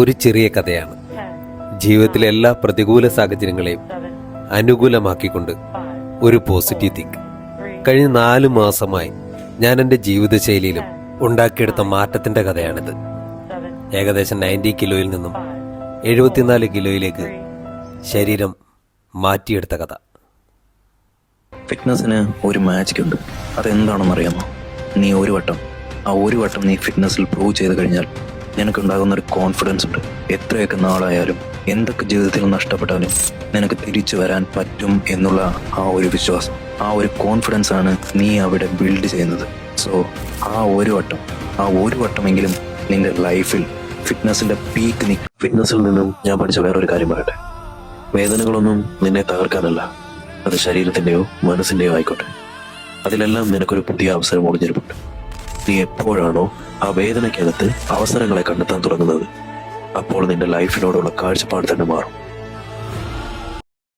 ഒരു ചെറിയ കഥയാണ്. ജീവിതത്തിലെ എല്ലാ പ്രതികൂല സാഹചര്യങ്ങളെയും അനുകൂലമാക്കിക്കൊണ്ട് ഒരു പോസിറ്റീവ് തിങ്ക്. കഴിഞ്ഞ 4 മാസമായി ഞാൻ എൻ്റെ ജീവിതശൈലിയിലും ഉണ്ടാക്കിയെടുത്ത മാറ്റത്തിൻ്റെ കഥയാണിത്. ഏകദേശം 90 കിലോയിൽ നിന്നും 74 കിലോയിലേക്ക് ശരീരം മാറ്റിയെടുത്ത കഥ. ഫിറ്റ്നസ്സിന് ഒരു മാജിക് ഉണ്ട്. അതെന്താണെന്ന് അറിയാമോ? നീ ഒരു വട്ടം നീ ഫിറ്റ്നസ്സിൽ പ്രൂവ് ചെയ്ത് കഴിഞ്ഞാൽ നിനക്കുണ്ടാകുന്ന ഒരു കോൺഫിഡൻസ് ഉണ്ട്. എത്രയൊക്കെ നാളായാലും എന്തൊക്കെ ജീവിതത്തിൽ നഷ്ടപ്പെട്ടാലും നിനക്ക് തിരിച്ചു വരാൻ പറ്റും എന്നുള്ള ആ ഒരു വിശ്വാസം, ആ ഒരു കോൺഫിഡൻസ് ആണ് നീ അവിടെ ബിൽഡ് ചെയ്യുന്നത്. സോ ആ ഒരു വട്ടമെങ്കിലും നിന്റെ ലൈഫിൽ ഫിറ്റ്നസിന്റെ പീക്ക് നീ. ഫിറ്റ്നസ്സിൽ നിന്നും ഞാൻ പഠിച്ച വേറൊരു കാര്യം പറയട്ടെ. വേദനകളൊന്നും നിന്നെ തകർക്കാനല്ല, അത് ശരീരത്തിൻ്റെയോ മനസ്സിൻ്റെയോ ആയിക്കോട്ടെ, അതിലെല്ലാം നിനക്കൊരു പുതിയ അവസരം ഒളിഞ്ഞിരിപ്പുണ്ട്. നീ എപ്പോഴാണോ ആ വേദനയ്ക്കകത്ത് അവസരങ്ങളെ കണ്ടെത്താൻ തുടങ്ങുന്നത്, അപ്പോൾ നിന്റെ ലൈഫിനോടുള്ള കാഴ്ചപ്പാട് തന്നെ മാറും.